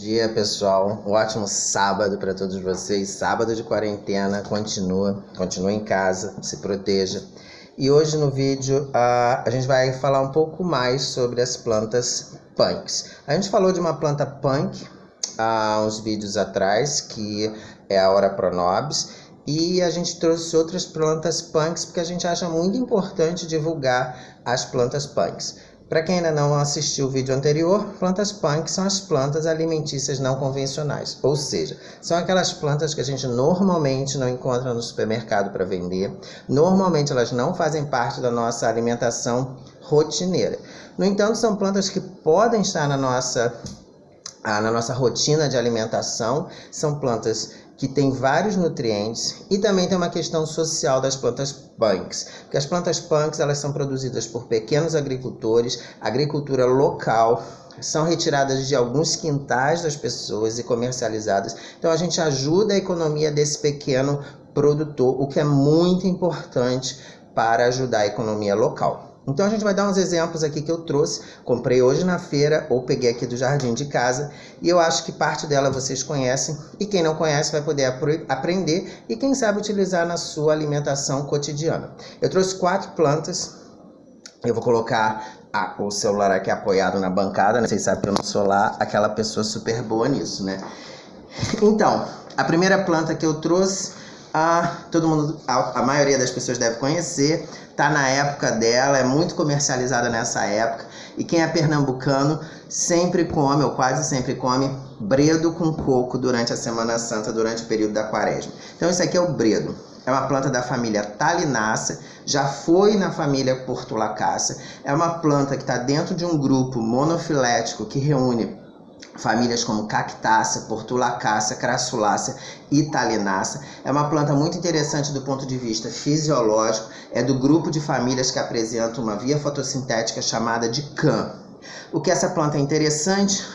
Dia, pessoal. Um ótimo sábado para todos vocês. Sábado de quarentena, continua em casa, se proteja. E hoje no vídeo a gente vai falar um pouco mais sobre as plantas punks. A gente falou de uma planta punk há uns vídeos atrás, que é a Ora Pronobis, e a gente trouxe outras plantas punks porque a gente acha muito importante divulgar as plantas punks. Para quem ainda não assistiu o vídeo anterior, plantas punk são as plantas alimentícias não convencionais, ou seja, são aquelas plantas que a gente normalmente não encontra no supermercado para vender, normalmente elas não fazem parte da nossa alimentação rotineira. No entanto, são plantas que podem estar na nossa rotina de alimentação, são plantas que tem vários nutrientes e também tem uma questão social das plantas punks, porque as plantas punks elas são produzidas por pequenos agricultores, agricultura local, são retiradas de alguns quintais das pessoas e comercializadas. Então a gente ajuda a economia desse pequeno produtor, o que é muito importante para ajudar a economia local. Então a gente vai dar uns exemplos aqui que eu trouxe, comprei hoje na feira ou peguei aqui do jardim de casa e eu acho que parte dela vocês conhecem e quem não conhece vai poder aprender e quem sabe utilizar na sua alimentação cotidiana. Eu trouxe 4 plantas, eu vou colocar o celular aqui apoiado na bancada, né? Vocês sabem que eu não sou lá aquela pessoa super boa nisso, né? Então, a primeira planta que eu trouxe, todo mundo, a maioria das pessoas deve conhecer, tá na época dela, é muito comercializada nessa época, e quem é pernambucano sempre come, ou quase sempre come, bredo com coco durante a Semana Santa, durante o período da Quaresma. Então isso aqui é o bredo, é uma planta da família Talinácea, já foi na família Portulacácea, é uma planta que está dentro de um grupo monofilético que reúne famílias como Cactácea, Portulacácea, Crassulácea e Talinácea. É uma planta muito interessante do ponto de vista fisiológico, é do grupo de famílias que apresentam uma via fotossintética chamada de CAM. O que essa planta é interessante,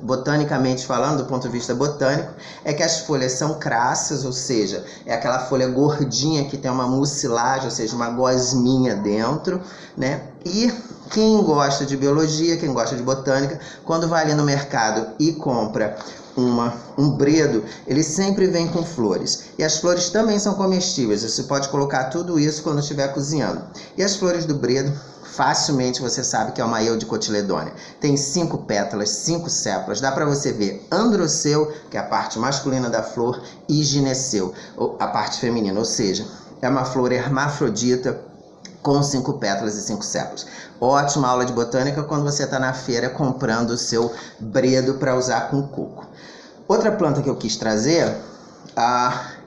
botanicamente falando, do ponto de vista botânico, é que as folhas são crassas, ou seja, é aquela folha gordinha que tem uma mucilagem, ou seja, uma gosminha dentro, né? E quem gosta de biologia, quem gosta de botânica, quando vai ali no mercado e compra um bredo, ele sempre vem com flores. E as flores também são comestíveis, você pode colocar tudo isso quando estiver cozinhando. E as flores do bredo, facilmente você sabe que é uma Eudicotiledônia. Tem 5 pétalas, 5 sépalas. Dá para você ver androceu, que é a parte masculina da flor, e gineceu, a parte feminina. Ou seja, é uma flor hermafrodita com 5 pétalas e 5 sépalas. Ótima aula de botânica quando você está na feira comprando o seu bredo para usar com coco. Outra planta que eu quis trazer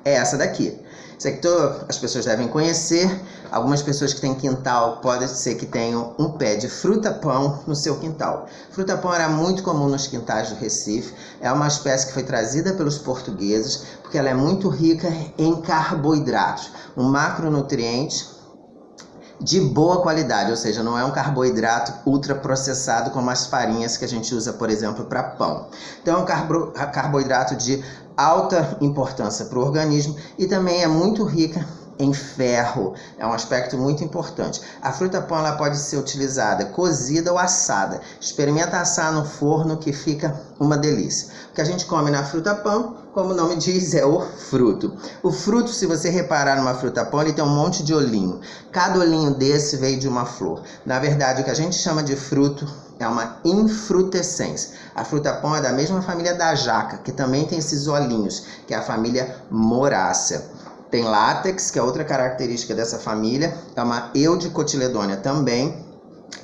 é essa daqui. Isso aqui as pessoas devem conhecer. Algumas pessoas que têm quintal pode ser que tenham um pé de fruta-pão no seu quintal. Fruta-pão era muito comum nos quintais do Recife. É uma espécie que foi trazida pelos portugueses porque ela é muito rica em carboidratos, um macronutriente de boa qualidade, ou seja, não é um carboidrato ultraprocessado como as farinhas que a gente usa, por exemplo, para pão. Então é um carboidrato de alta importância para o organismo e também é muito rica em ferro, é um aspecto muito importante. A fruta-pão ela pode ser utilizada cozida ou assada. Experimenta assar no forno que fica uma delícia. O que a gente come na fruta-pão, como o nome diz, é o fruto. O fruto, se você reparar numa fruta-pão, ele tem um monte de olhinho. Cada olhinho desse veio de uma flor. Na verdade, o que a gente chama de fruto é uma infrutescência. A fruta-pão é da mesma família da jaca, que também tem esses olhinhos, que é a família Morácea. Tem látex, que é outra característica dessa família, é uma Eudicotiledônia também.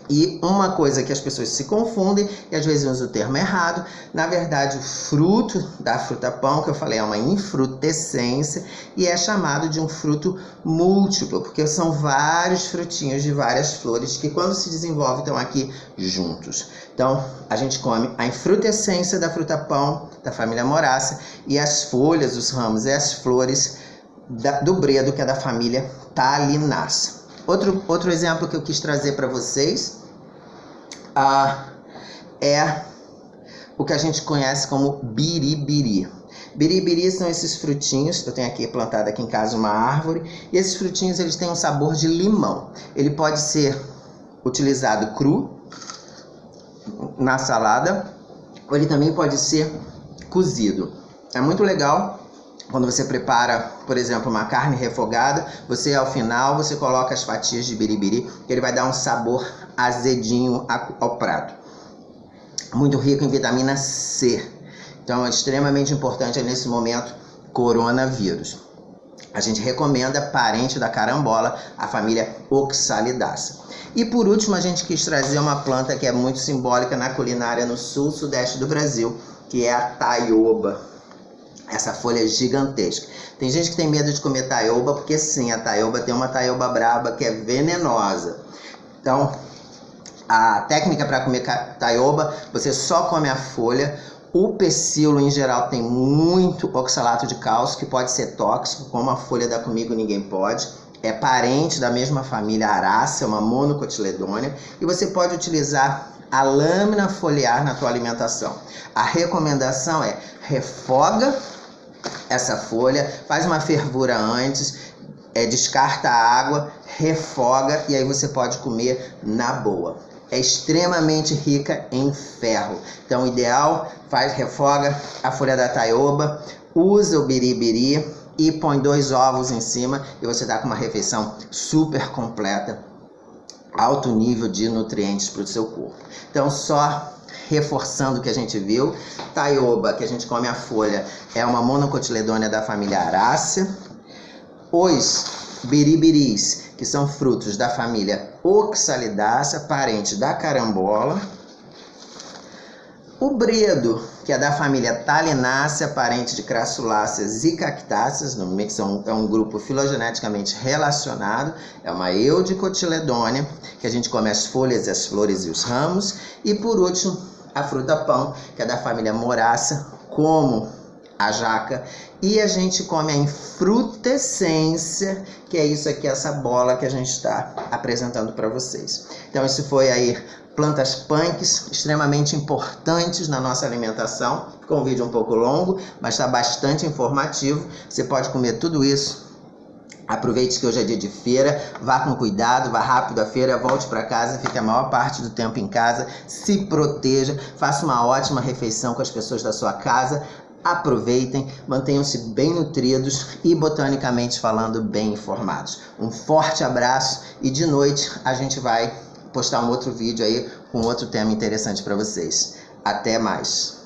E uma coisa que as pessoas se confundem, e às vezes usam o termo errado, na verdade o fruto da fruta-pão, que eu falei, é uma infrutescência e é chamado de um fruto múltiplo, porque são vários frutinhos de várias flores que quando se desenvolvem estão aqui juntos. Então a gente come a infrutescência da fruta-pão, da família Morácea, e as folhas, os ramos e as flores do bredo, que é da família Talinácea. Outro exemplo que eu quis trazer para vocês é o que a gente conhece como biribiri. Biribiri são esses frutinhos, eu tenho aqui plantado aqui em casa uma árvore, e esses frutinhos eles têm um sabor de limão. Ele pode ser utilizado cru, na salada, ou ele também pode ser cozido. É muito legal quando você prepara, por exemplo, uma carne refogada, você ao final você coloca as fatias de biribiri, que ele vai dar um sabor azedinho ao prato. Muito rico em vitamina C. Então é extremamente importante nesse momento coronavírus. A gente recomenda parente da carambola, a família Oxalidaceae. E por último, a gente quis trazer uma planta que é muito simbólica na culinária no sul-sudeste do Brasil, que é a taioba. Essa folha gigantesca. Tem gente que tem medo de comer taioba, porque sim, a taioba tem uma taioba braba que é venenosa. Então, a técnica para comer taioba, você só come a folha. O pecíolo, em geral, tem muito oxalato de cálcio, que pode ser tóxico, como a folha da Comigo Ninguém Pode. É parente da mesma família Arácea, uma monocotiledônea, e você pode utilizar a lâmina foliar na tua alimentação. A recomendação é refoga essa folha, faz uma fervura antes, descarta a água, refoga e aí você pode comer na boa. É extremamente rica em ferro. Então, o ideal, refoga a folha da taioba, usa o biribiri e põe 2 ovos em cima e você está com uma refeição super completa, alto nível de nutrientes para o seu corpo. Então, só reforçando o que a gente viu, taioba, que a gente come a folha, é uma monocotiledônea da família Arácea. Os biribiris, que são frutos da família Oxalidaceae, parente da carambola. O bredo, que é da família Talinácea, parente de Crassuláceas e Cactáceas, é um grupo filogeneticamente relacionado, é uma eudicotiledônea, que a gente come as folhas, as flores e os ramos. E por último, a fruta pão, que é da família Morácea, como a jaca. E a gente come a infrutescência, que é isso aqui, essa bola que a gente está apresentando para vocês. Então, isso foi aí plantas punks, extremamente importantes na nossa alimentação. Ficou um vídeo um pouco longo, mas está bastante informativo. Você pode comer tudo isso. Aproveite que hoje é dia de feira, vá com cuidado, vá rápido à feira, volte para casa, fique a maior parte do tempo em casa, se proteja, faça uma ótima refeição com as pessoas da sua casa, aproveitem, mantenham-se bem nutridos e, botanicamente falando, bem informados. Um forte abraço e de noite a gente vai postar um outro vídeo aí com outro tema interessante para vocês. Até mais!